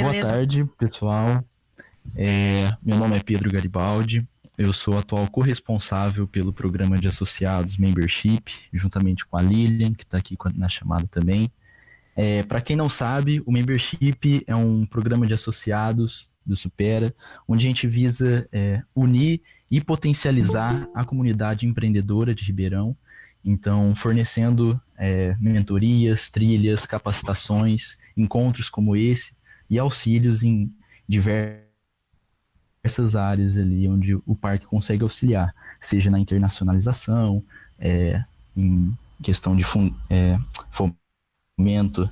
Boa Beleza? tarde, pessoal. Meu nome é Pedro Garibaldi. Eu sou atual corresponsável pelo programa de associados Membership, juntamente com a Lilian, que está aqui na chamada também. Para quem não sabe, o Membership é um programa de associados do Supera, onde a gente visa unir e potencializar a comunidade empreendedora de Ribeirão. Então, fornecendo mentorias, trilhas, capacitações, encontros como esse e auxílios em diversas áreas ali onde o parque consegue auxiliar, seja na internacionalização, em questão de fomento,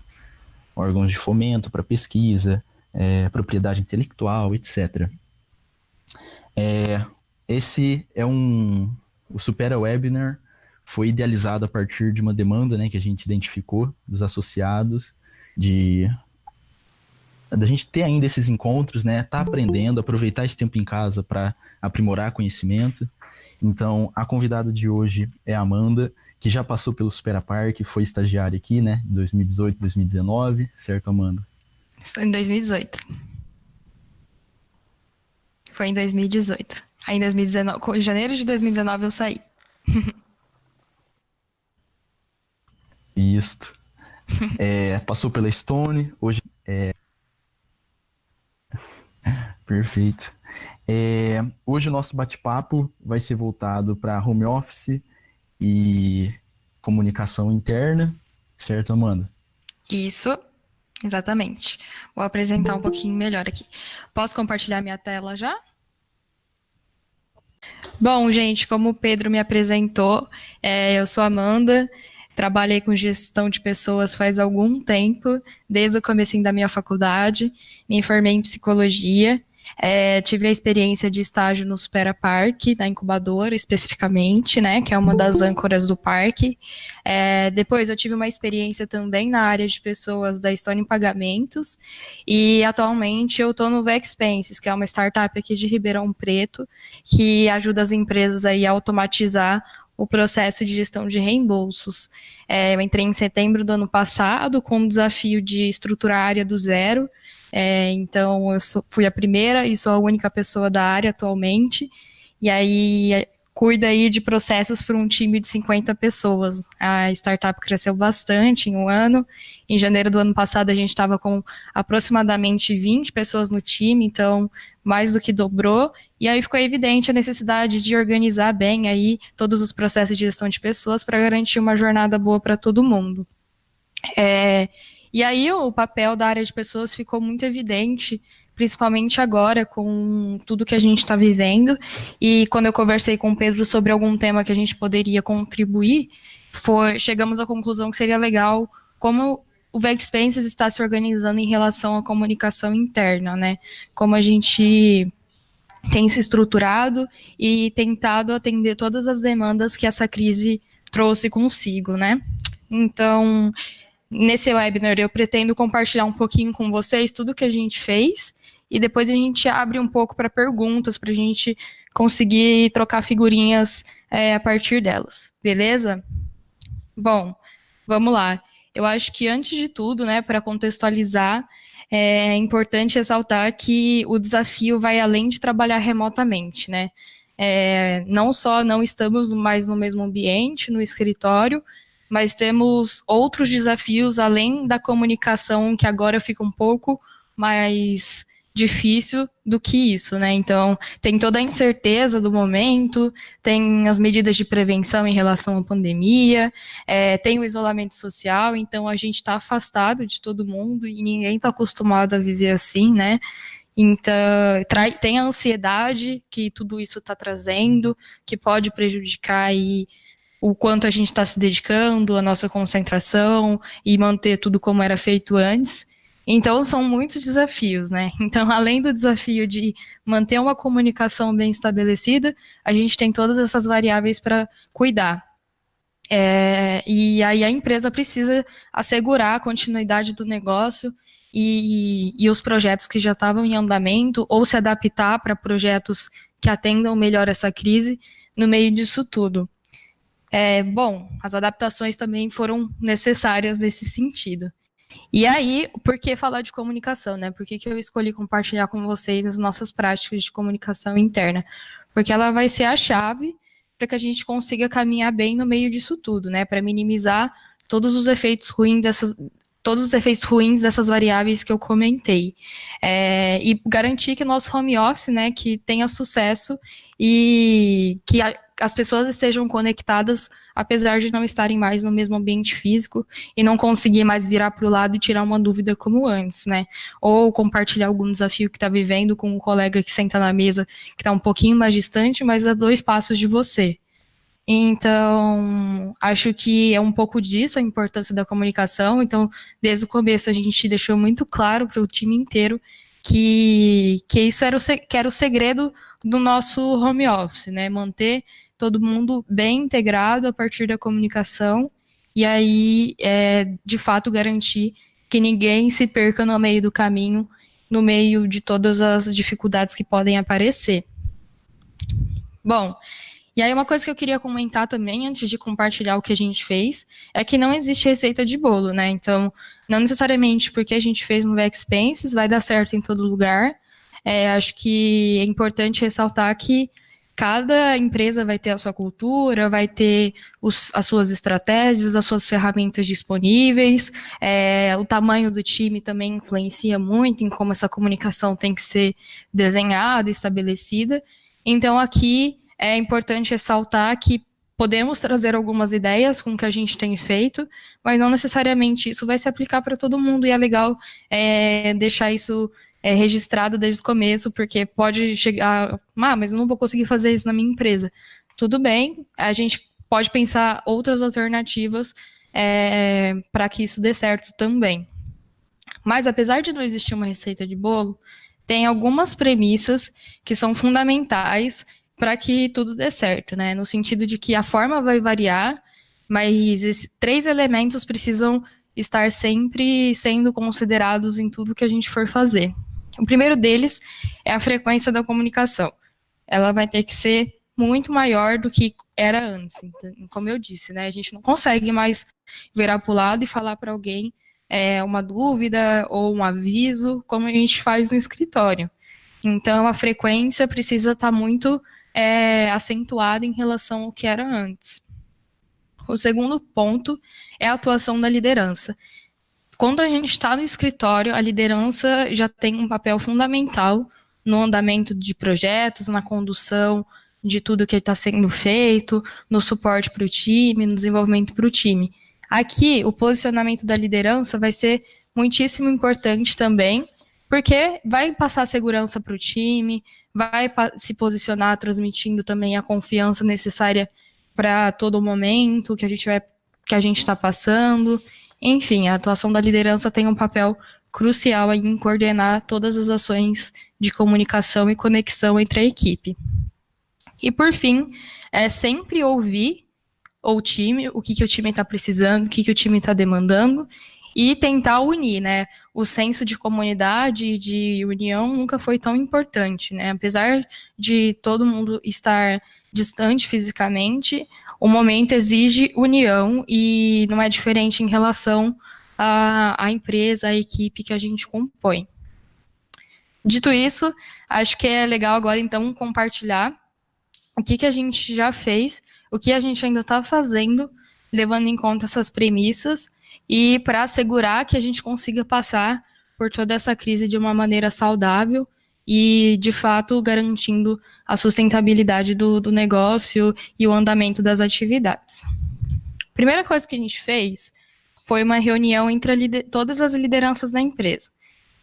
órgãos de fomento para pesquisa, propriedade intelectual, etc. Esse é o Supera Webinar foi idealizado a partir de uma demanda, né, que a gente identificou dos associados, da gente ter ainda esses encontros, né, tá aprendendo, aproveitar esse tempo em casa para aprimorar conhecimento. Então, a convidada de hoje é a Amanda, que já passou pelo Supera Park, foi estagiária aqui, né, em 2018, 2019, certo, Amanda? Estou em 2018. Foi em 2018. Aí em 2019, em janeiro de 2019 eu saí. Isto. Passou pela Stone, hoje perfeito. Hoje o nosso bate-papo vai ser voltado para home office e comunicação interna, certo, Amanda? Isso, exatamente. Vou apresentar um pouquinho melhor aqui. Posso compartilhar minha tela já? Bom, gente, como o Pedro me apresentou, eu sou Amanda, trabalhei com gestão de pessoas faz algum tempo, desde o comecinho da minha faculdade, me formei em psicologia, tive a experiência de estágio no Supera Park, na incubadora especificamente, né, que é uma das âncoras do parque. Depois eu tive uma experiência também na área de pessoas da Stone Pagamentos, e atualmente eu estou no Vexpenses, que é uma startup aqui de Ribeirão Preto, que ajuda as empresas aí a automatizar o processo de gestão de reembolsos. Eu entrei em setembro do ano passado com o desafio de estruturar a área do zero. Então, fui a primeira e sou a única pessoa da área atualmente. E aí, cuida aí de processos para um time de 50 pessoas. A startup cresceu bastante em um ano. Em janeiro do ano passado, a gente estava com aproximadamente 20 pessoas no time, então mais do que dobrou. E aí ficou evidente a necessidade de organizar bem aí todos os processos de gestão de pessoas para garantir uma jornada boa para todo mundo. E aí o papel da área de pessoas ficou muito evidente, principalmente agora com tudo que a gente está vivendo. E quando eu conversei com o Pedro sobre algum tema que a gente poderia contribuir, chegamos à conclusão que seria legal como o Vexpenses está se organizando em relação à comunicação interna, né? Como a gente tem se estruturado e tentado atender todas as demandas que essa crise trouxe consigo, né? Então, nesse webinar eu pretendo compartilhar um pouquinho com vocês tudo que a gente fez e depois a gente abre um pouco para perguntas, para a gente conseguir trocar figurinhas a partir delas, beleza? Bom, vamos lá. Eu acho que antes de tudo, né, para contextualizar, é importante ressaltar que o desafio vai além de trabalhar remotamente, né? Não só não estamos mais no mesmo ambiente, no escritório, mas temos outros desafios além da comunicação, que agora fica um pouco mais difícil do que isso, né? Então, tem toda a incerteza do momento, tem as medidas de prevenção em relação à pandemia, tem o isolamento social, então a gente está afastado de todo mundo e ninguém está acostumado a viver assim, né? Então, tem a ansiedade que tudo isso está trazendo, que pode prejudicar aí o quanto a gente está se dedicando, a nossa concentração e manter tudo como era feito antes. Então, são muitos desafios, né? Então, além do desafio de manter uma comunicação bem estabelecida, a gente tem todas essas variáveis para cuidar. E aí a empresa precisa assegurar a continuidade do negócio e os projetos que já estavam em andamento, ou se adaptar para projetos que atendam melhor essa crise no meio disso tudo. Bom, as adaptações também foram necessárias nesse sentido. E aí, por que falar de comunicação, né? Por que eu escolhi compartilhar com vocês as nossas práticas de comunicação interna? Porque ela vai ser a chave para que a gente consiga caminhar bem no meio disso tudo, né? Para minimizar todos os efeitos ruins dessas variáveis que eu comentei. E garantir que o nosso home office, né, que tenha sucesso e que as pessoas estejam conectadas, apesar de não estarem mais no mesmo ambiente físico e não conseguir mais virar para o lado e tirar uma dúvida como antes, né? Ou compartilhar algum desafio que está vivendo com um colega que senta na mesa, que está um pouquinho mais distante, mas a 2 passos de você. Então, acho que é um pouco disso a importância da comunicação. Então, desde o começo, a gente deixou muito claro para o time inteiro que isso era o segredo do nosso home office, né? Manter todo mundo bem integrado a partir da comunicação e aí, de fato, garantir que ninguém se perca no meio do caminho, no meio de todas as dificuldades que podem aparecer. Bom, e aí uma coisa que eu queria comentar também, antes de compartilhar o que a gente fez, é que não existe receita de bolo, né? Então, não necessariamente porque a gente fez no Vexpenses vai dar certo em todo lugar. Acho que é importante ressaltar que cada empresa vai ter a sua cultura, vai ter as suas estratégias, as suas ferramentas disponíveis, o tamanho do time também influencia muito em como essa comunicação tem que ser desenhada, estabelecida. Então, aqui é importante ressaltar que podemos trazer algumas ideias com o que a gente tem feito, mas não necessariamente isso vai se aplicar para todo mundo, e é legal deixar isso registrado desde o começo, porque pode chegar, mas eu não vou conseguir fazer isso na minha empresa. Tudo bem, a gente pode pensar outras alternativas para que isso dê certo também. Mas apesar de não existir uma receita de bolo, tem algumas premissas que são fundamentais para que tudo dê certo, né? No sentido de que a forma vai variar, mas esses 3 elementos precisam estar sempre sendo considerados em tudo que a gente for fazer. O primeiro deles é a frequência da comunicação. Ela vai ter que ser muito maior do que era antes. Então, como eu disse, né, a gente não consegue mais virar para o lado e falar para alguém uma dúvida ou um aviso, como a gente faz no escritório. Então, a frequência precisa estar muito acentuada em relação ao que era antes. O segundo ponto é a atuação da liderança. Quando a gente está no escritório, a liderança já tem um papel fundamental no andamento de projetos, na condução de tudo que está sendo feito, no suporte para o time, no desenvolvimento para o time. Aqui, o posicionamento da liderança vai ser muitíssimo importante também, porque vai passar segurança para o time, vai se posicionar transmitindo também a confiança necessária para todo momento que a gente está passando. Enfim, a atuação da liderança tem um papel crucial em coordenar todas as ações de comunicação e conexão entre a equipe. E, por fim, é sempre ouvir o time, o que o time está precisando, o que o time está demandando, e tentar unir, né? O senso de comunidade e de união nunca foi tão importante, né? Apesar de todo mundo estar distante fisicamente, o momento exige união e não é diferente em relação à empresa, à equipe que a gente compõe. Dito isso, acho que é legal agora, então, compartilhar o que a gente já fez, o que a gente ainda está fazendo, levando em conta essas premissas, e para assegurar que a gente consiga passar por toda essa crise de uma maneira saudável e, de fato, garantindo a sustentabilidade do negócio e o andamento das atividades. A primeira coisa que a gente fez foi uma reunião entre todas as lideranças da empresa.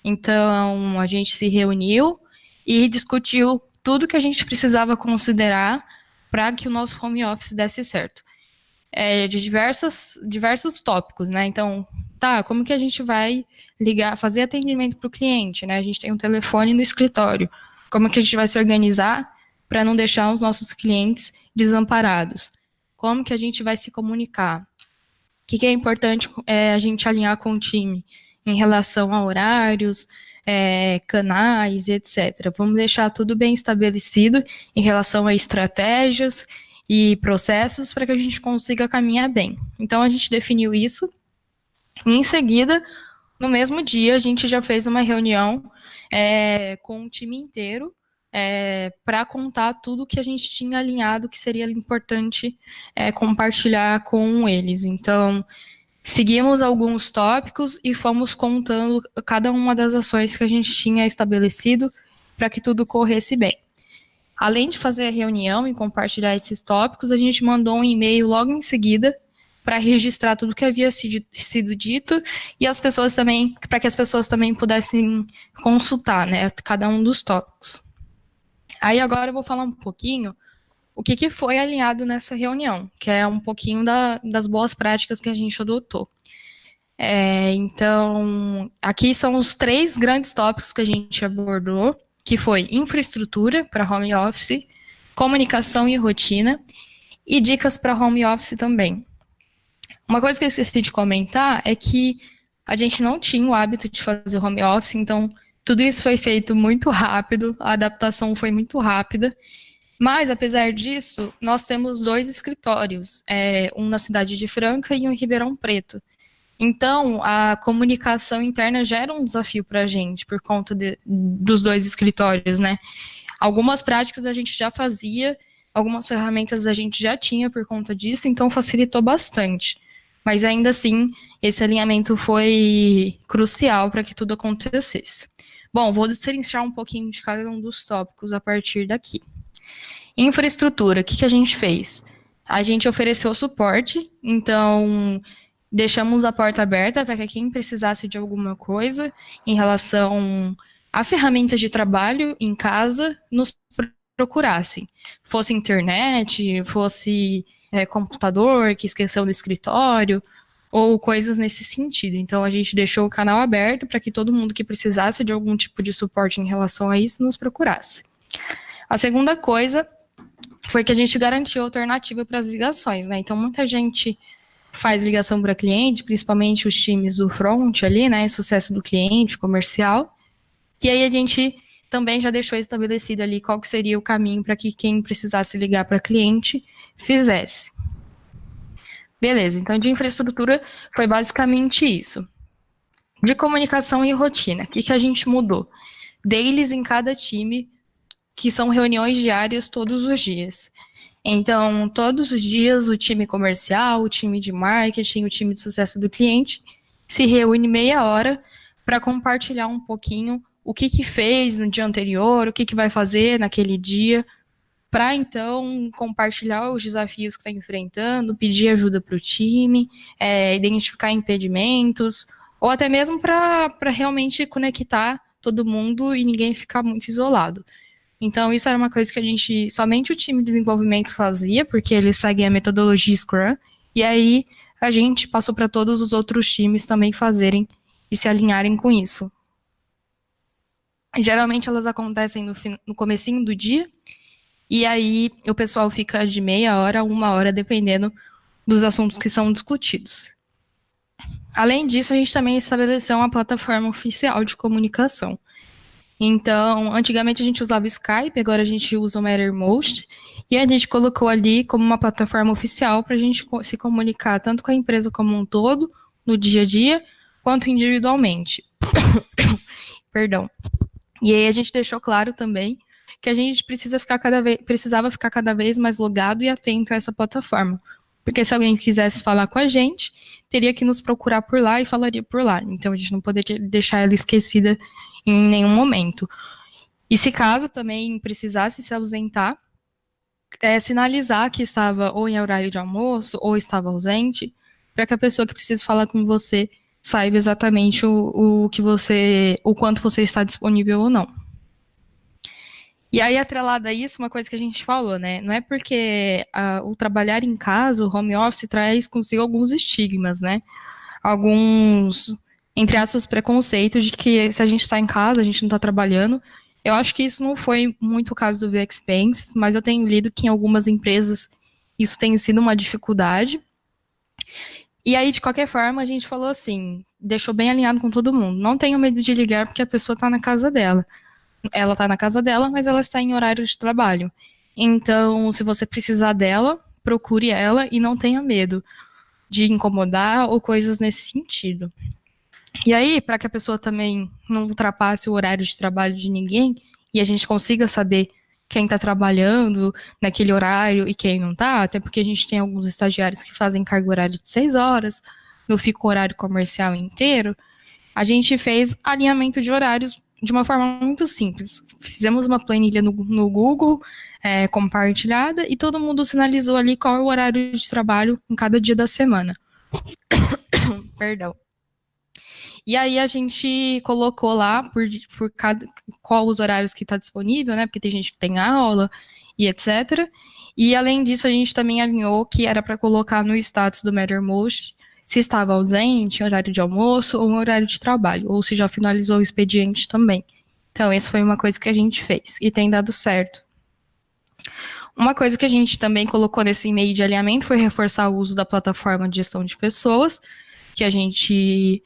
Então, a gente se reuniu e discutiu tudo que a gente precisava considerar para que o nosso home office desse certo. De diversos tópicos, né? Então, como que a gente vai fazer atendimento para o cliente, né? A gente tem um telefone no escritório. Como que a gente vai se organizar para não deixar os nossos clientes desamparados? Como que a gente vai se comunicar? O que é importante a gente alinhar com o time em relação a horários, canais, etc. Vamos deixar tudo bem estabelecido em relação a estratégias e processos para que a gente consiga caminhar bem. Então, a gente definiu isso. E, em seguida, no mesmo dia a gente já fez uma reunião com o time inteiro para contar tudo que a gente tinha alinhado que seria importante compartilhar com eles. Então, seguimos alguns tópicos e fomos contando cada uma das ações que a gente tinha estabelecido para que tudo corresse bem. Além de fazer a reunião e compartilhar esses tópicos, a gente mandou um e-mail logo em seguida para registrar tudo que havia sido dito e as pessoas também, para que as pessoas também pudessem consultar, né, cada um dos tópicos. Aí agora eu vou falar um pouquinho o que foi alinhado nessa reunião, que é um pouquinho das boas práticas que a gente adotou. Então, aqui são os 3 grandes tópicos que a gente abordou, que foi infraestrutura para home office, comunicação e rotina, e dicas para home office também. Uma coisa que eu esqueci de comentar é que a gente não tinha o hábito de fazer home office, então tudo isso foi feito muito rápido, a adaptação foi muito rápida, mas apesar disso, nós temos 2 escritórios, um na cidade de Franca e um em Ribeirão Preto. Então, a comunicação interna já era um desafio para a gente, por conta dos 2 escritórios, né? Algumas práticas a gente já fazia, algumas ferramentas a gente já tinha por conta disso, então facilitou bastante. Mas ainda assim, esse alinhamento foi crucial para que tudo acontecesse. Bom, vou destrinchar um pouquinho de cada um dos tópicos a partir daqui. Infraestrutura, o que a gente fez? A gente ofereceu suporte, então deixamos a porta aberta para que quem precisasse de alguma coisa em relação a ferramentas de trabalho em casa nos procurassem. Fosse internet, fosse computador que esqueceu no escritório, ou coisas nesse sentido. Então, a gente deixou o canal aberto para que todo mundo que precisasse de algum tipo de suporte em relação a isso nos procurasse. A segunda coisa foi que a gente garantiu alternativa para as ligações, né? Então, muita gente faz ligação para cliente, principalmente os times do front ali, né? Sucesso do cliente, comercial. E aí a gente também já deixou estabelecido ali qual que seria o caminho para que quem precisasse ligar para cliente fizesse. Beleza, então de infraestrutura foi basicamente isso. De comunicação e rotina, o que a gente mudou? Dailies em cada time, que são reuniões diárias todos os dias. Então, todos os dias, o time comercial, o time de marketing, o time de sucesso do cliente se reúne meia hora para compartilhar um pouquinho o que fez no dia anterior, o que vai fazer naquele dia, para então compartilhar os desafios que está enfrentando, pedir ajuda para o time, identificar impedimentos, ou até mesmo para realmente conectar todo mundo e ninguém ficar muito isolado. Então, isso era uma coisa que somente o time de desenvolvimento fazia, porque eles seguem a metodologia Scrum, e aí a gente passou para todos os outros times também fazerem e se alinharem com isso. Geralmente elas acontecem no comecinho do dia, e aí o pessoal fica de meia hora a 1 hora, dependendo dos assuntos que são discutidos. Além disso, a gente também estabeleceu uma plataforma oficial de comunicação. Então, antigamente a gente usava o Skype, agora a gente usa o Mattermost, e a gente colocou ali como uma plataforma oficial para a gente se comunicar tanto com a empresa como um todo, no dia a dia, quanto individualmente. Perdão. E aí a gente deixou claro também que a gente precisava ficar cada vez mais logado e atento a essa plataforma. Porque se alguém quisesse falar com a gente, teria que nos procurar por lá e falaria por lá. Então a gente não poderia deixar ela esquecida em nenhum momento. E se caso também precisasse se ausentar, sinalizar que estava ou em horário de almoço ou estava ausente, para que a pessoa que precisa falar com você saiba exatamente o quanto você está disponível ou não. E aí, atrelado a isso, uma coisa que a gente falou, né? Não é porque o trabalhar em casa, o home office, traz consigo alguns estigmas, né? Alguns, entre aspas, preconceitos de que se a gente está em casa, a gente não está trabalhando. Eu acho que isso não foi muito o caso do VXPens, mas eu tenho lido que em algumas empresas isso tem sido uma dificuldade. E aí, de qualquer forma, a gente falou assim, deixou bem alinhado com todo mundo. Não tenho medo de ligar porque a pessoa está na casa dela. Ela está na casa dela, mas ela está em horário de trabalho. Então, se você precisar dela, procure ela e não tenha medo de incomodar ou coisas nesse sentido. E aí, para que a pessoa também não ultrapasse o horário de trabalho de ninguém e a gente consiga saber quem está trabalhando naquele horário e quem não está, até porque a gente tem alguns estagiários que fazem carga horária de 6 horas, não fica o horário comercial inteiro, a gente fez alinhamento de horários de uma forma muito simples. Fizemos uma planilha no Google, compartilhada, e todo mundo sinalizou ali qual é o horário de trabalho em cada dia da semana. Perdão. E aí a gente colocou lá por qual os horários que está disponível, né? Porque tem gente que tem aula e etc. E além disso, a gente também alinhou que era para colocar no status do Mattermost se estava ausente, horário de almoço ou horário de trabalho, ou se já finalizou o expediente também. Então, essa foi uma coisa que a gente fez e tem dado certo. Uma coisa que a gente também colocou nesse e-mail de alinhamento foi reforçar o uso da plataforma de gestão de pessoas, que a gente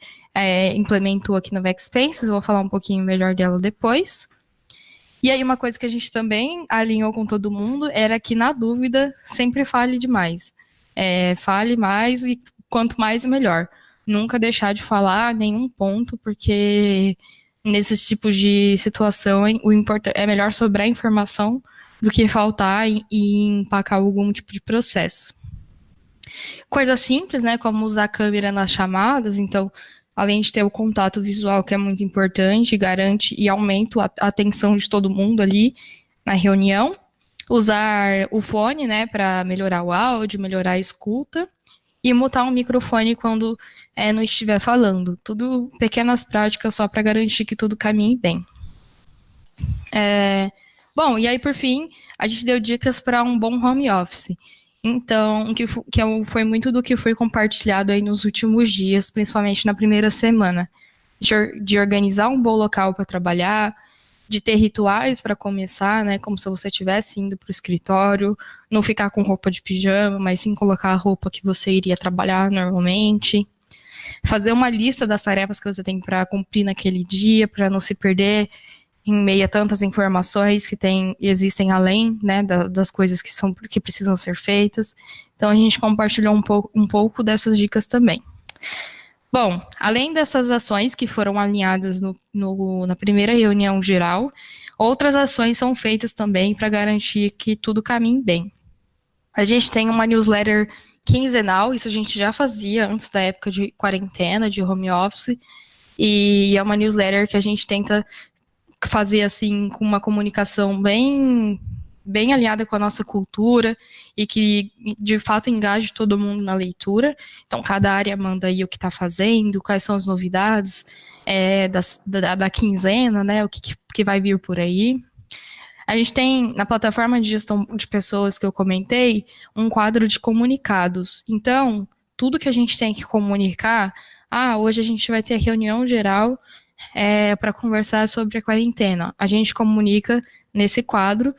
implementou aqui no Vexpenses, vou falar um pouquinho melhor dela depois. E aí uma coisa que a gente também alinhou com todo mundo era que, na dúvida, sempre fale demais. Fale mais e quanto mais, melhor. Nunca deixar de falar nenhum ponto, porque nesses tipos de situação é melhor sobrar informação do que faltar e empacar algum tipo de processo. Coisa simples, né, como usar a câmera nas chamadas, então, além de ter o contato visual, que é muito importante, garante e aumenta a atenção de todo mundo ali na reunião, usar o fone, né, para melhorar o áudio, melhorar a escuta, e mutar o microfone quando não estiver falando. Tudo pequenas práticas só para garantir que tudo caminhe bem. Bom, e aí, por fim, a gente deu dicas para um bom home office. Então, foi muito do que foi compartilhado aí nos últimos dias, principalmente na primeira semana, de organizar um bom local para trabalhar, de ter rituais para começar, né, como se você estivesse indo para o escritório, não ficar com roupa de pijama, mas sim colocar a roupa que você iria trabalhar normalmente, fazer uma lista das tarefas que você tem para cumprir naquele dia, para não se perder em meio a tantas informações que existem além, né, das coisas que precisam ser feitas. Então, a gente compartilhou um pouco dessas dicas também. Bom, além dessas ações que foram alinhadas na primeira reunião geral, outras ações são feitas também para garantir que tudo caminhe bem. A gente tem uma newsletter quinzenal, isso a gente já fazia antes da época de quarentena, de home office, e é uma newsletter que a gente tenta fazer assim com uma comunicação bem alinhada com a nossa cultura e que, de fato, engaje todo mundo na leitura. Então, cada área manda aí o que está fazendo, quais são as novidades da quinzena, né, o que vai vir por aí. A gente tem, na plataforma de gestão de pessoas que eu comentei, um quadro de comunicados. Então, tudo que a gente tem que comunicar, hoje a gente vai ter a reunião geral para conversar sobre a quarentena. A gente comunica nesse quadro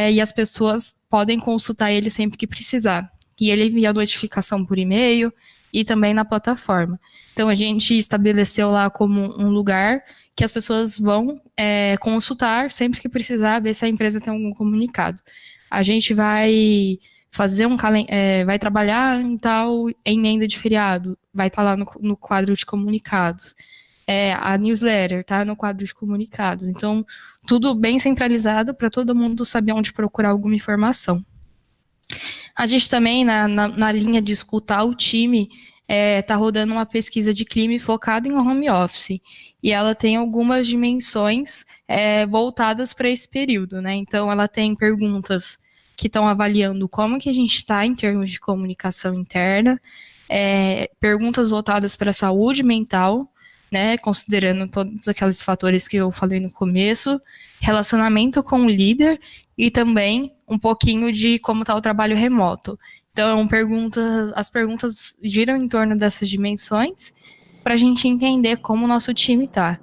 e as pessoas podem consultar ele sempre que precisar. E ele envia a notificação por e-mail e também na plataforma. Então, a gente estabeleceu lá como um lugar que as pessoas vão consultar sempre que precisar, ver se a empresa tem algum comunicado. A gente vai fazer vai trabalhar em tal emenda de feriado, vai estar lá no quadro de comunicados. A newsletter tá no quadro de comunicados. Então, tudo bem centralizado para todo mundo saber onde procurar alguma informação. A gente também, na linha de escutar o time, está rodando uma pesquisa de clima focada em home office. E ela tem algumas dimensões voltadas para esse período, né? Então, ela tem perguntas que estão avaliando como que a gente está em termos de comunicação interna, perguntas voltadas para a saúde mental, né, considerando todos aqueles fatores que eu falei no começo, relacionamento com o líder e também um pouquinho de como está o trabalho remoto. Então, as perguntas giram em torno dessas dimensões para a gente entender como o nosso time está.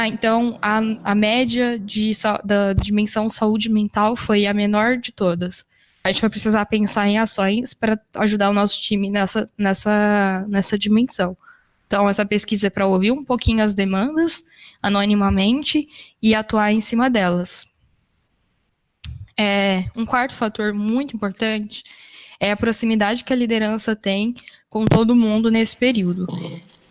Então, a média da dimensão saúde mental foi a menor de todas. A gente vai precisar pensar em ações para ajudar o nosso time nessa dimensão. Então, essa pesquisa é para ouvir um pouquinho as demandas, anonimamente, e atuar em cima delas. Um quarto fator muito importante é a proximidade que a liderança tem com todo mundo nesse período.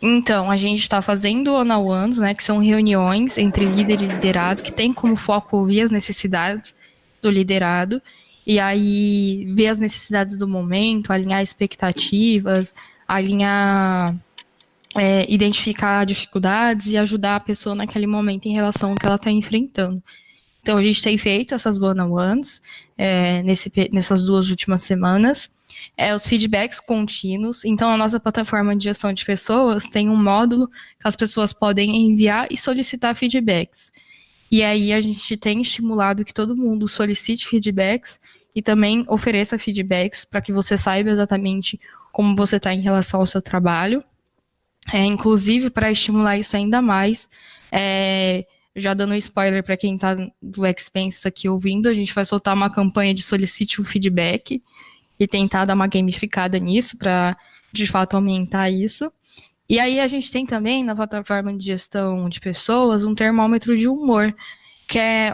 Então, a gente está fazendo one-on-ones, né, que são reuniões entre líder e liderado, que tem como foco ouvir as necessidades do liderado, e aí ver as necessidades do momento, alinhar expectativas, alinhar, identificar dificuldades e ajudar a pessoa naquele momento em relação ao que ela está enfrentando. Então, a gente tem feito essas one-on-ones nessas 2 últimas semanas. Os feedbacks contínuos. Então, a nossa plataforma de gestão de pessoas tem um módulo que as pessoas podem enviar e solicitar feedbacks. E aí, a gente tem estimulado que todo mundo solicite feedbacks e também ofereça feedbacks para que você saiba exatamente como você está em relação ao seu trabalho. Inclusive, para estimular isso ainda mais, já dando um spoiler para quem está do Expense aqui ouvindo, a gente vai soltar uma campanha de solicite um feedback e tentar dar uma gamificada nisso para, de fato, aumentar isso. E aí a gente tem também, na plataforma de gestão de pessoas, um termômetro de humor, que é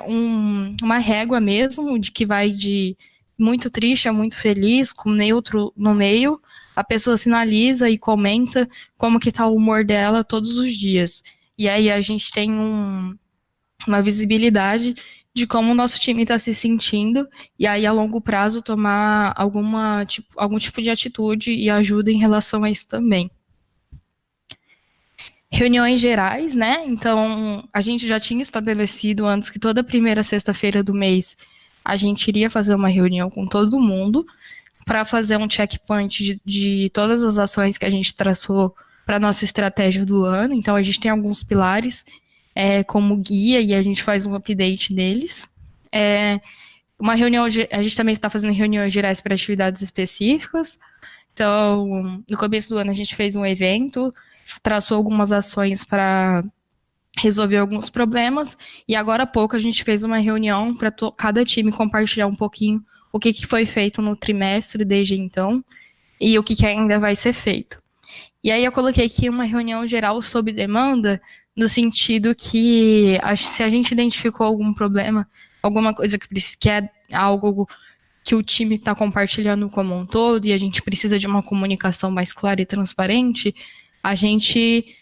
uma régua mesmo, de que vai de muito triste a muito feliz, com neutro no meio. A pessoa sinaliza e comenta como que está o humor dela todos os dias. E aí a gente tem uma visibilidade de como o nosso time está se sentindo, e aí a longo prazo tomar algum tipo de atitude e ajuda em relação a isso também. Reuniões gerais, né? Então, a gente já tinha estabelecido antes que toda primeira sexta-feira do mês a gente iria fazer uma reunião com todo mundo para fazer um checkpoint de todas as ações que a gente traçou para a nossa estratégia do ano. Então, a gente tem alguns pilares como guia e a gente faz um update deles. Uma reunião, a gente também está fazendo reuniões gerais para atividades específicas. Então, no começo do ano a gente fez um evento, traçou algumas ações para resolver alguns problemas, e agora há pouco a gente fez uma reunião para cada time compartilhar um pouquinho o que foi feito no trimestre desde então e o que ainda vai ser feito. E aí eu coloquei aqui uma reunião geral sob demanda, no sentido que se a gente identificou algum problema, alguma coisa que é algo que o time está compartilhando como um todo e a gente precisa de uma comunicação mais clara e transparente, a gente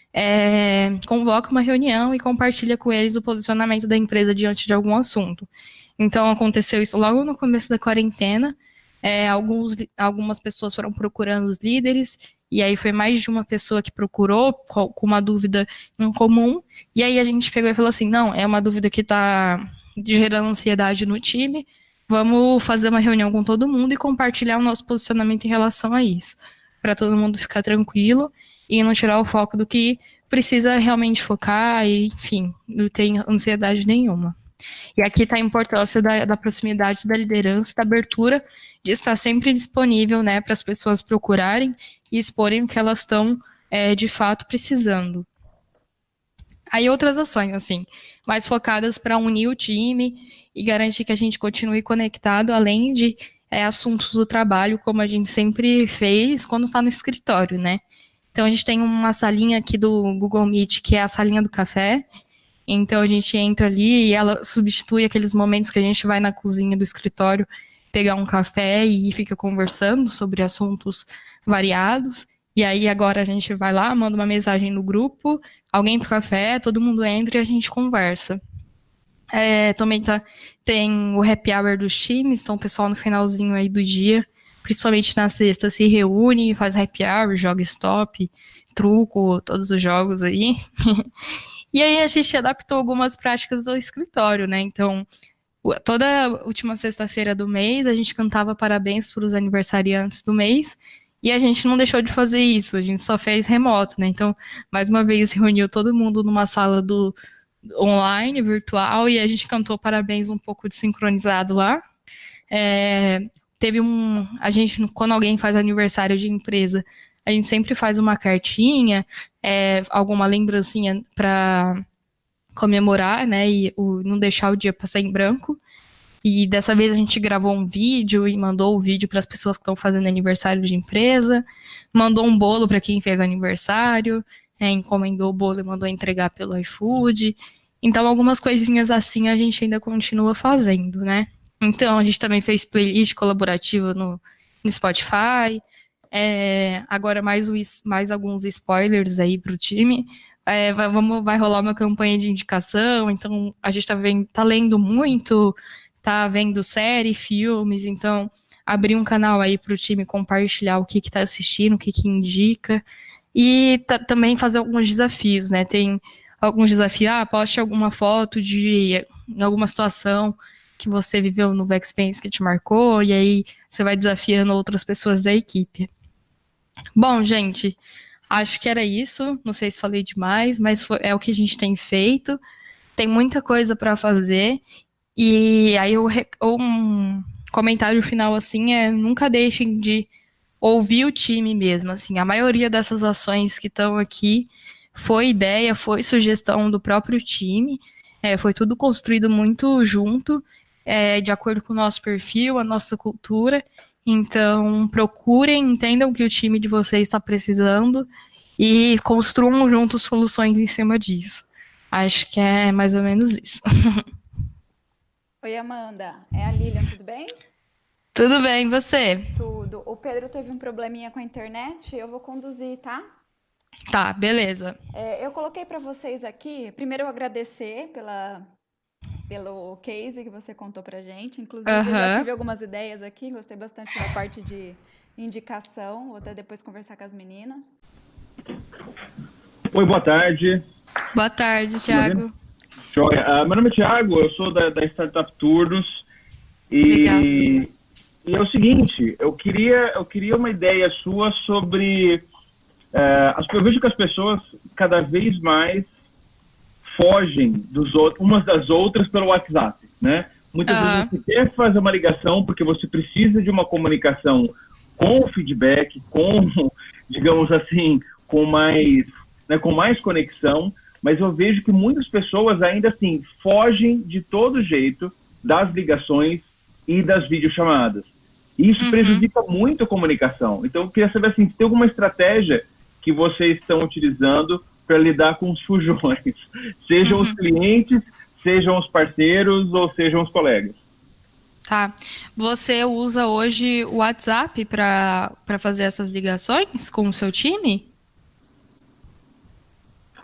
convoca uma reunião e compartilha com eles o posicionamento da empresa diante de algum assunto. Então, aconteceu isso logo no começo da quarentena. Algumas pessoas foram procurando os líderes, e aí foi mais de uma pessoa que procurou com uma dúvida em comum, e aí a gente pegou e falou assim, não, é uma dúvida que está gerando ansiedade no time, vamos fazer uma reunião com todo mundo e compartilhar o nosso posicionamento em relação a isso, para todo mundo ficar tranquilo e não tirar o foco do que precisa realmente focar, e, enfim, não tem ansiedade nenhuma. E aqui está a importância da proximidade da liderança, da abertura, de estar sempre disponível, né, para as pessoas procurarem e exporem o que elas estão, de fato, precisando. Aí outras ações, assim, mais focadas para unir o time e garantir que a gente continue conectado, além de assuntos do trabalho, como a gente sempre fez quando está no escritório, né? Então, a gente tem uma salinha aqui do Google Meet, que é a salinha do café. Então, a gente entra ali e ela substitui aqueles momentos que a gente vai na cozinha do escritório pegar um café e fica conversando sobre assuntos variados. E aí, agora a gente vai lá, manda uma mensagem no grupo, alguém pro café, todo mundo entra e a gente conversa. Também tem o happy hour dos times, então o pessoal no finalzinho aí do dia, principalmente na sexta, se reúne, faz happy hour, joga stop, truco, todos os jogos aí. E aí a gente adaptou algumas práticas do escritório, né? Então, toda última sexta-feira do mês, a gente cantava parabéns para os aniversariantes do mês, e a gente não deixou de fazer isso, a gente só fez remoto, né? Então, mais uma vez, reuniu todo mundo numa sala online, virtual, e a gente cantou parabéns um pouco desincronizado lá. A gente, quando alguém faz aniversário de empresa, a gente sempre faz uma cartinha, alguma lembrancinha para comemorar, né, e não deixar o dia passar em branco. E dessa vez a gente gravou um vídeo e mandou o vídeo para as pessoas que estão fazendo aniversário de empresa, mandou um bolo para quem fez aniversário, encomendou o bolo e mandou entregar pelo iFood. Então, algumas coisinhas assim a gente ainda continua fazendo, né? Então, a gente também fez playlist colaborativa no Spotify, Agora mais alguns spoilers aí para o time. Vai rolar uma campanha de indicação, então a gente tá lendo muito, tá vendo série, filmes, então abrir um canal aí para o time compartilhar o que tá assistindo, o que indica, e também fazer alguns desafios, né? Tem alguns desafios, poste alguma foto de alguma situação que você viveu no Backspace que te marcou, e aí você vai desafiando outras pessoas da equipe. Bom, gente, acho que era isso. Não sei se falei demais, mas é o que a gente tem feito. Tem muita coisa para fazer. E aí um comentário final assim nunca deixem de ouvir o time mesmo. Assim, a maioria dessas ações que estão aqui foi ideia, foi sugestão do próprio time. Foi tudo construído muito junto, de acordo com o nosso perfil, a nossa cultura. Então, procurem, entendam o que o time de vocês está precisando e construam juntos soluções em cima disso. Acho que é mais ou menos isso. Oi, Amanda. É a Lilian, tudo bem? Tudo bem, e você? Tudo. O Pedro teve um probleminha com a internet, eu vou conduzir, tá? Tá, beleza. Eu coloquei para vocês aqui, primeiro eu agradecer pelo case que você contou pra gente. Inclusive, eu já tive algumas ideias aqui, gostei bastante da parte de indicação, vou até depois conversar com as meninas. Oi, boa tarde. Boa tarde, Thiago. Joia. Meu nome é Thiago, eu sou da Startup Turnos e é o seguinte, eu queria uma ideia sua sobre... eu vejo que as pessoas cada vez mais fogem umas das outras pelo WhatsApp, né? Muitas vezes você quer fazer uma ligação porque você precisa de uma comunicação com feedback, digamos assim, com mais conexão, mas eu vejo que muitas pessoas ainda assim fogem de todo jeito das ligações e das videochamadas. E isso prejudica muito a comunicação. Então eu queria saber assim, se tem alguma estratégia que vocês estão utilizando para lidar com os fujões, sejam os clientes, sejam os parceiros ou sejam os colegas. Tá. Você usa hoje o WhatsApp para fazer essas ligações com o seu time?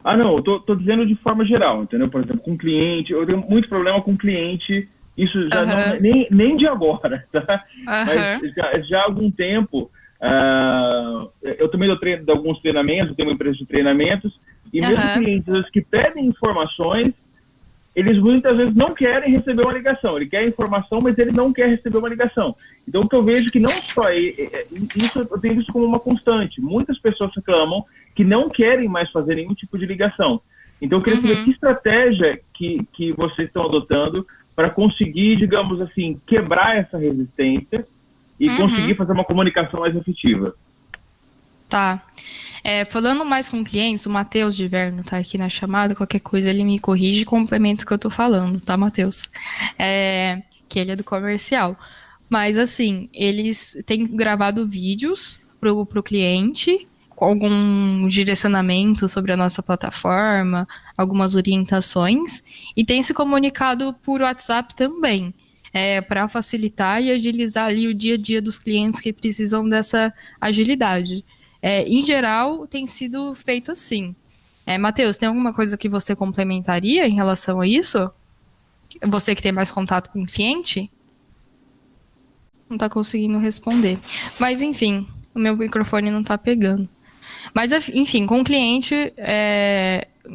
Não, eu tô dizendo de forma geral, entendeu? Por exemplo, com cliente, eu tenho muito problema com cliente, isso já não, nem de agora, tá? Mas já há algum tempo, eu também dou alguns treinamentos, eu tenho uma empresa de treinamentos, e mesmo clientes que pedem informações, eles muitas vezes não querem receber uma ligação. Ele quer informação, mas ele não quer receber uma ligação. Então, o que eu vejo que não só... isso eu tenho visto como uma constante. Muitas pessoas reclamam que não querem mais fazer nenhum tipo de ligação. Então, eu queria saber que estratégia que vocês estão adotando para conseguir, digamos assim, quebrar essa resistência e conseguir fazer uma comunicação mais efetiva. Tá. Falando mais com clientes, o Matheus de Verno tá aqui na chamada, qualquer coisa ele me corrige e complementa o que eu tô falando, tá, Matheus? Que ele é do comercial. Mas, assim, eles têm gravado vídeos pro cliente, com algum direcionamento sobre a nossa plataforma, algumas orientações, e tem se comunicado por WhatsApp também, para facilitar e agilizar ali o dia a dia dos clientes que precisam dessa agilidade. Em geral, tem sido feito assim. Matheus, tem alguma coisa que você complementaria em relação a isso? Você que tem mais contato com o cliente? Não está conseguindo responder. Mas, enfim, o meu microfone não está pegando. Mas, enfim, com o cliente,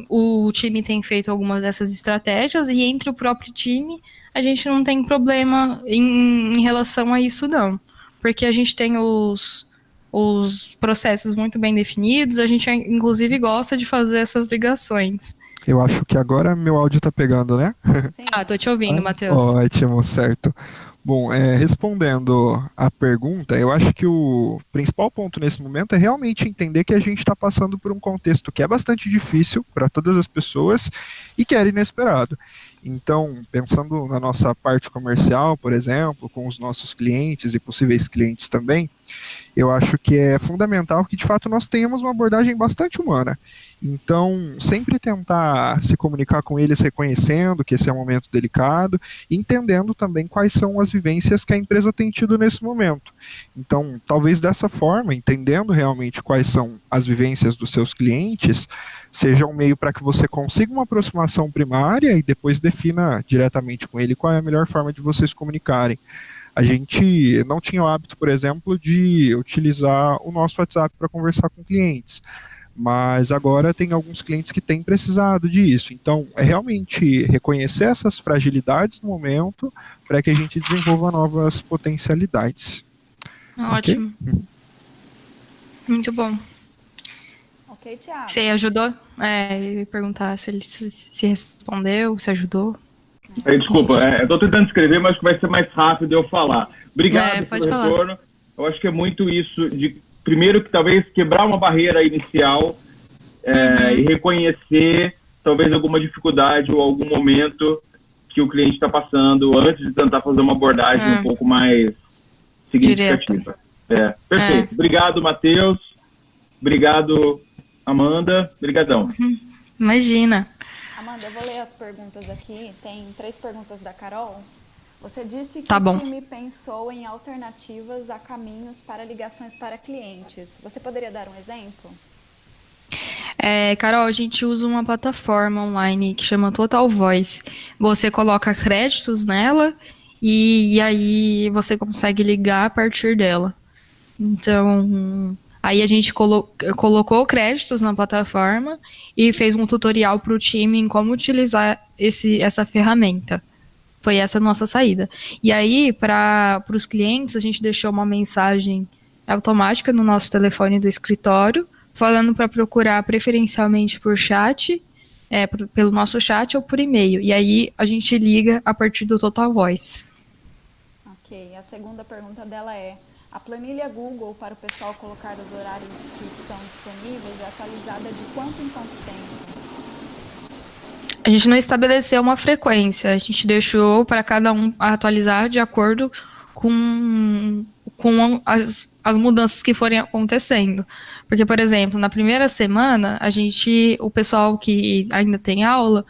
o time tem feito algumas dessas estratégias e entre o próprio time, a gente não tem problema em relação a isso, não. Porque a gente tem os processos muito bem definidos, a gente inclusive gosta de fazer essas ligações. Eu acho que agora meu áudio tá pegando, né? Sim. Tô te ouvindo, Matheus. Ótimo, certo. Bom, respondendo a pergunta, eu acho que o principal ponto nesse momento é realmente entender que a gente está passando por um contexto que é bastante difícil para todas as pessoas e que era inesperado. Então, pensando na nossa parte comercial, por exemplo, com os nossos clientes e possíveis clientes também, eu acho que é fundamental que, de fato, nós tenhamos uma abordagem bastante humana. Então, sempre tentar se comunicar com eles reconhecendo que esse é um momento delicado, entendendo também quais são as vivências que a empresa tem tido nesse momento. Então, talvez dessa forma, entendendo realmente quais são as vivências dos seus clientes, seja um meio para que você consiga uma aproximação primária e depois defina diretamente com ele qual é a melhor forma de vocês comunicarem. A gente não tinha o hábito, por exemplo, de utilizar o nosso WhatsApp para conversar com clientes, mas agora tem alguns clientes que têm precisado disso. Então, é realmente reconhecer essas fragilidades no momento para que a gente desenvolva novas potencialidades. Ótimo. Okay? Muito bom. Ok, Thiago. Você ajudou? Eu ia perguntar se ele se respondeu, se ajudou. Desculpa, eu estou tentando escrever, mas vai ser mais rápido eu falar. Obrigado pelo retorno. Eu acho que é muito isso de, primeiro, que talvez quebrar uma barreira inicial e reconhecer talvez alguma dificuldade ou algum momento que o cliente está passando antes de tentar fazer uma abordagem um pouco mais significativa. Perfeito. Obrigado, Matheus. Obrigado, Amanda. Obrigadão. Imagina. Amanda, eu vou ler as perguntas aqui. Tem 3 perguntas da Carol. Você disse que o time pensou em alternativas a caminhos para ligações para clientes. Você poderia dar um exemplo? Carol, a gente usa uma plataforma online que chama Total Voice. Você coloca créditos nela e aí você consegue ligar a partir dela. Então, aí a gente colocou créditos na plataforma e fez um tutorial para o time em como utilizar essa ferramenta. Foi essa a nossa saída. E aí, para os clientes, a gente deixou uma mensagem automática no nosso telefone do escritório, falando para procurar preferencialmente por chat, pelo nosso chat ou por e-mail. E aí, a gente liga a partir do Total Voice. Ok. A segunda pergunta dela é: a planilha Google para o pessoal colocar os horários que estão disponíveis é atualizada de quanto em quanto tempo? A gente não estabeleceu uma frequência, a gente deixou para cada um atualizar de acordo com as mudanças que forem acontecendo. Porque, por exemplo, na primeira semana, o pessoal que ainda tem aula,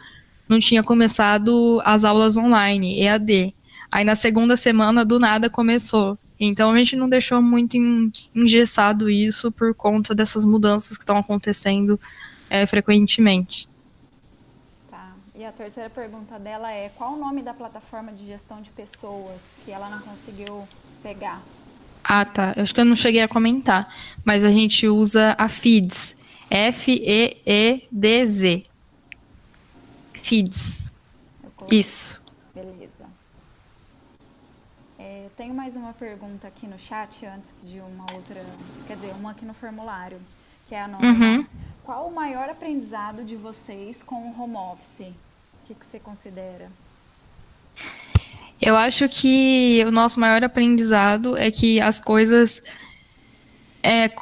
não tinha começado as aulas online, EAD. Aí na segunda semana, do nada, começou. Então a gente não deixou muito engessado isso por conta dessas mudanças que estão acontecendo frequentemente. E a terceira pergunta dela é: qual o nome da plataforma de gestão de pessoas que ela não conseguiu pegar? Ah, tá. Eu acho que eu não cheguei a comentar. Mas a gente usa a Feeds. F-E-E-D-Z. Feeds. Isso. Beleza. Tenho mais uma pergunta aqui no chat antes de uma outra. Quer dizer, uma aqui no formulário, que é anônima. Qual o maior aprendizado de vocês com o home office? O que você considera? Eu acho que o nosso maior aprendizado é que as coisas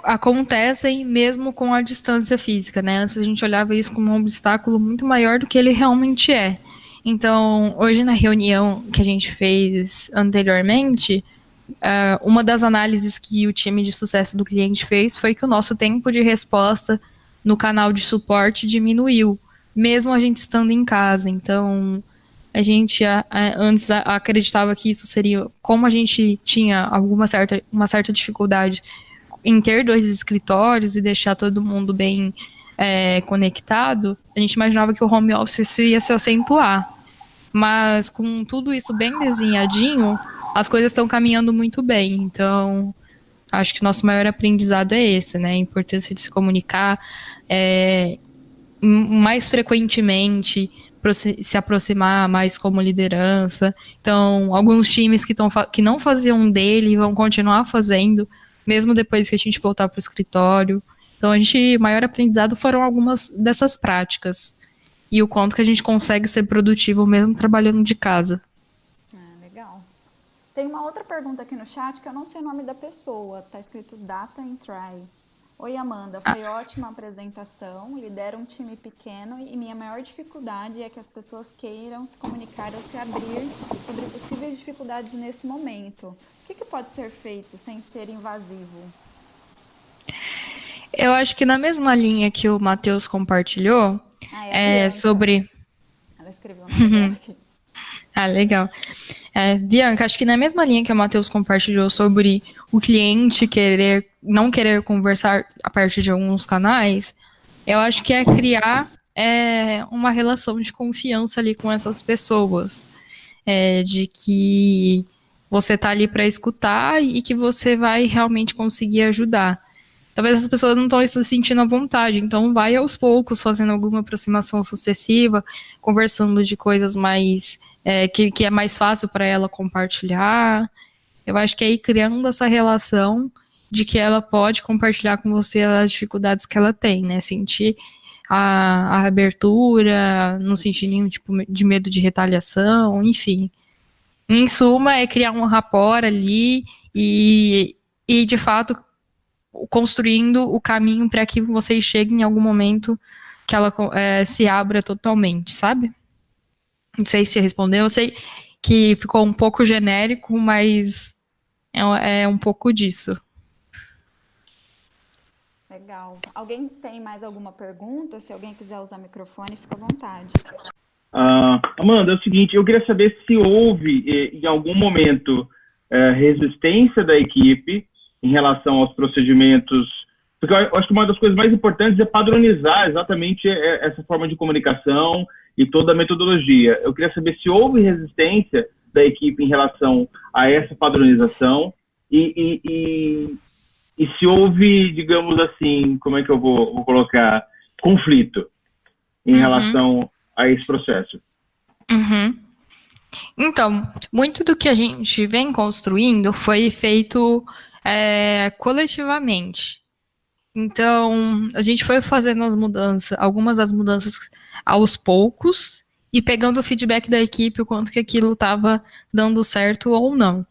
acontecem mesmo com a distância física, né? Antes a gente olhava isso como um obstáculo muito maior do que ele realmente é. Então, hoje na reunião que a gente fez anteriormente, uma das análises que o time de sucesso do cliente fez foi que o nosso tempo de resposta no canal de suporte diminuiu, mesmo a gente estando em casa. Então, a gente antes acreditava que isso seria, como a gente tinha uma certa dificuldade em ter 2 escritórios e deixar todo mundo bem conectado, a gente imaginava que o home office ia se acentuar. Mas com tudo isso bem desenhadinho, as coisas estão caminhando muito bem. Então, acho que nosso maior aprendizado é esse, né? A importância de se comunicar mais frequentemente, se aproximar mais como liderança. Então, alguns times que não faziam dele vão continuar fazendo, mesmo depois que a gente voltar para o escritório. Então, o maior aprendizado foram algumas dessas práticas. E o quanto que a gente consegue ser produtivo mesmo trabalhando de casa. Legal. Tem uma outra pergunta aqui no chat que eu não sei o nome da pessoa. Está escrito Data and Try. Oi, Amanda, foi ótima a apresentação, lidero um time pequeno e minha maior dificuldade é que as pessoas queiram se comunicar ou se abrir sobre possíveis dificuldades nesse momento. O que pode ser feito sem ser invasivo? Eu acho que na mesma linha que o Matheus compartilhou, sobre... Ela escreveu o nome dela aqui. Ah, legal. Bianca, acho que na mesma linha que o Matheus compartilhou sobre o cliente não querer conversar a partir de alguns canais, eu acho que é criar uma relação de confiança ali com essas pessoas, de que você está ali para escutar e que você vai realmente conseguir ajudar. Talvez as pessoas não estão se sentindo à vontade, então vai aos poucos fazendo alguma aproximação sucessiva, conversando de coisas mais que é mais fácil para ela compartilhar. Eu acho que aí criando essa relação de que ela pode compartilhar com você as dificuldades que ela tem, né? Sentir a abertura, não sentir nenhum tipo de medo de retaliação, enfim. Em suma, é criar um rapport ali e de fato, construindo o caminho para que vocês cheguem em algum momento que ela se abra totalmente, sabe? Não sei se respondeu, eu sei que ficou um pouco genérico, mas é um pouco disso. Legal. Alguém tem mais alguma pergunta? Se alguém quiser usar o microfone, fica à vontade. Amanda, é o seguinte, eu queria saber se houve, em algum momento, resistência da equipe em relação aos procedimentos, porque eu acho que uma das coisas mais importantes é padronizar exatamente essa forma de comunicação e toda a metodologia. Eu queria saber se houve resistência da equipe em relação a essa padronização e se houve, digamos assim, como é que eu vou colocar, conflito em relação a esse processo. Então, muito do que a gente vem construindo foi feito coletivamente. Então, a gente foi fazendo algumas das mudanças aos poucos e pegando o feedback da equipe, o quanto que aquilo estava dando certo ou não.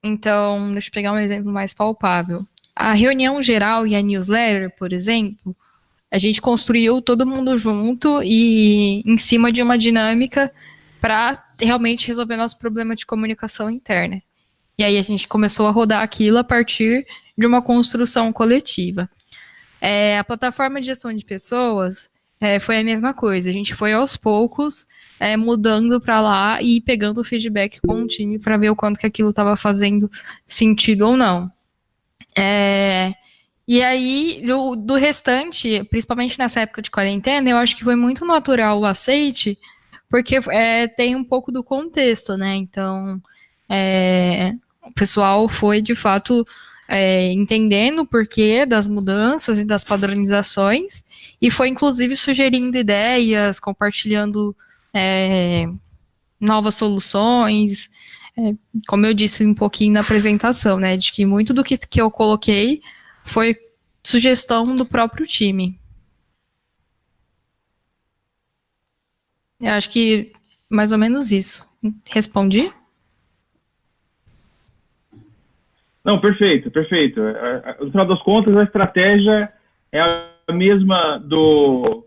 Então, deixa eu pegar um exemplo mais palpável. A reunião geral e a newsletter, por exemplo, a gente construiu todo mundo junto e em cima de uma dinâmica para realmente resolver nosso problema de comunicação interna. E aí a gente começou a rodar aquilo a partir de uma construção coletiva. A plataforma de gestão de pessoas foi a mesma coisa. A gente foi aos poucos mudando para lá e pegando o feedback com o time para ver o quanto que aquilo estava fazendo sentido ou não. E aí, do restante, principalmente nessa época de quarentena, eu acho que foi muito natural o aceite, porque tem um pouco do contexto, né? Então, o pessoal foi, de fato, entendendo o porquê das mudanças e das padronizações, e foi, inclusive, sugerindo ideias, compartilhando novas soluções, como eu disse um pouquinho na apresentação, né? De que muito do que eu coloquei foi sugestão do próprio time. Eu acho que mais ou menos isso. Respondi? Não, perfeito. No final das contas, a estratégia é a mesma do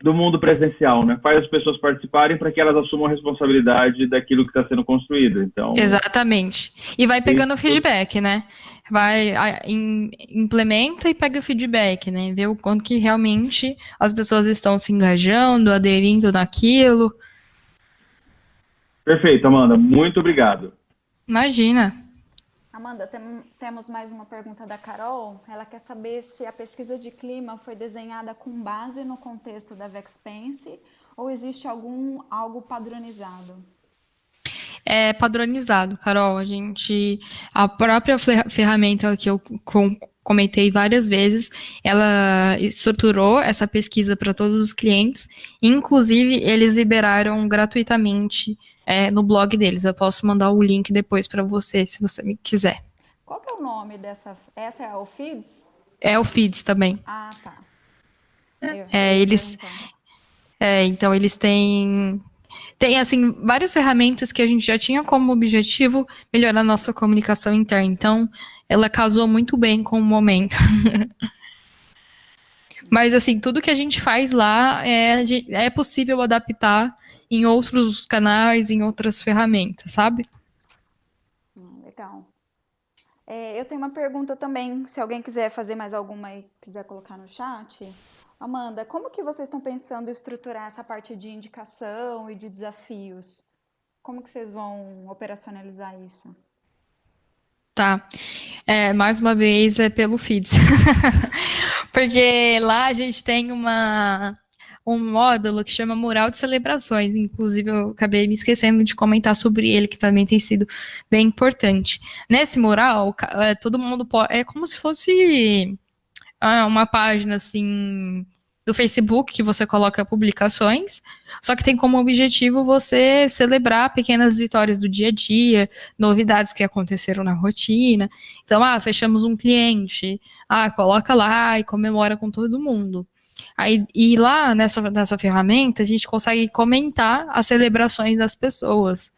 mundo presencial, né? Faz as pessoas participarem para que elas assumam a responsabilidade daquilo que está sendo construído. Então, exatamente. E vai pegando o feedback, né? Implementa e pega o feedback, né? Vê o quanto que realmente as pessoas estão se engajando, aderindo naquilo. Perfeito, Amanda. Muito obrigado. Imagina. Amanda, temos mais uma pergunta da Carol. Ela quer saber se a pesquisa de clima foi desenhada com base no contexto da Vexpense ou existe algo padronizado? É padronizado, Carol. A própria ferramenta que eu comentei várias vezes, ela estruturou essa pesquisa para todos os clientes. Inclusive, eles liberaram gratuitamente no blog deles. Eu posso mandar o link depois para você, se você me quiser. Qual que é o nome dessa? Essa é a Feeds? É o Feeds também. Ah, tá. Então, eles têm assim, várias ferramentas que a gente já tinha como objetivo melhorar a nossa comunicação interna. Então, ela casou muito bem com o momento. Mas, assim, tudo que a gente faz lá é possível adaptar em outros canais, em outras ferramentas, sabe? legal. Eu tenho uma pergunta também, se alguém quiser fazer mais alguma e quiser colocar no chat. Amanda, como que vocês estão pensando em estruturar essa parte de indicação e de desafios? Como que vocês vão operacionalizar isso? Tá. Mais uma vez é pelo Feeds. Porque lá a gente tem um módulo que chama Mural de Celebrações. Inclusive, eu acabei me esquecendo de comentar sobre ele, que também tem sido bem importante. Nesse mural, todo mundo pode. É como se fosse uma página assim do Facebook que você coloca publicações, só que tem como objetivo você celebrar pequenas vitórias do dia a dia, novidades que aconteceram na rotina. Então, fechamos um cliente, coloca lá e comemora com todo mundo. Aí, e lá nessa ferramenta a gente consegue comentar as celebrações das pessoas.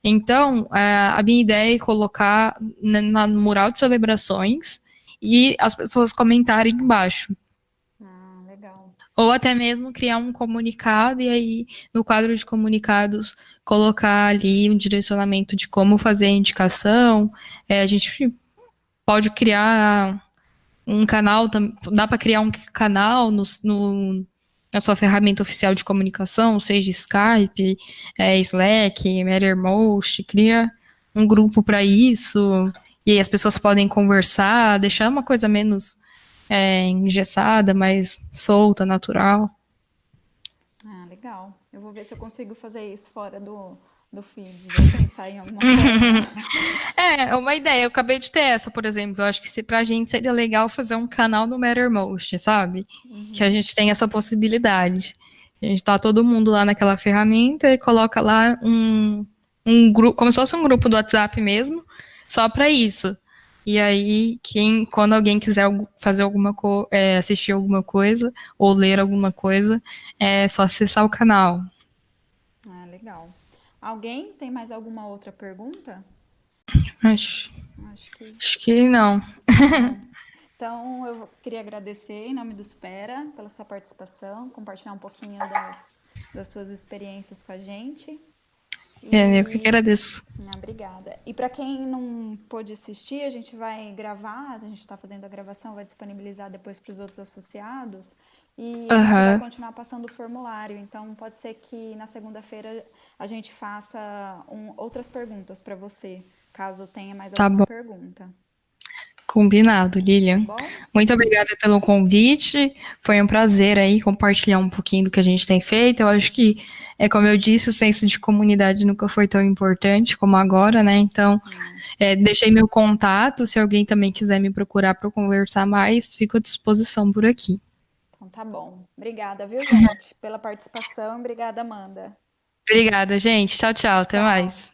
Então, a minha ideia é colocar no mural de celebrações e as pessoas comentarem embaixo. Legal. Ou até mesmo criar um comunicado e aí, no quadro de comunicados, colocar ali um direcionamento de como fazer a indicação. A gente pode criar um canal, dá para criar um canal na sua ferramenta oficial de comunicação, seja Skype, Slack, Mattermost, cria um grupo para isso, e aí as pessoas podem conversar, deixar uma coisa menos engessada, mais solta, natural. Legal. Eu vou ver se eu consigo fazer isso fora do Feeds, vou pensar em alguma coisa. É uma ideia, eu acabei de ter essa, por exemplo, eu acho que pra gente seria legal fazer um canal no Mattermost, sabe? Que a gente tem essa possibilidade. A gente tá todo mundo lá naquela ferramenta e coloca lá um grupo, como se fosse um grupo do WhatsApp mesmo, só pra isso. E aí, quando alguém quiser fazer assistir alguma coisa ou ler alguma coisa, é só acessar o canal. Legal. Alguém tem mais alguma outra pergunta? Acho que não. Então, eu queria agradecer em nome do Supera pela sua participação, compartilhar um pouquinho das suas experiências com a gente. Eu que agradeço. Obrigada. E para quem não pôde assistir, a gente vai gravar, a gente está fazendo a gravação, vai disponibilizar depois para os outros associados. E a gente vai continuar passando o formulário. Então, pode ser que na segunda-feira a gente faça outras perguntas para você, caso tenha mais alguma pergunta. Combinado, Lilian. Muito obrigada pelo convite. Foi um prazer aí compartilhar um pouquinho do que a gente tem feito. Eu acho que, como eu disse, o senso de comunidade nunca foi tão importante como agora, né? Então, deixei meu contato. Se alguém também quiser me procurar para conversar mais, fico à disposição por aqui. Então, tá bom. Obrigada, viu, gente, pela participação. Obrigada, Amanda. Obrigada, gente. Tchau, tchau. Até mais.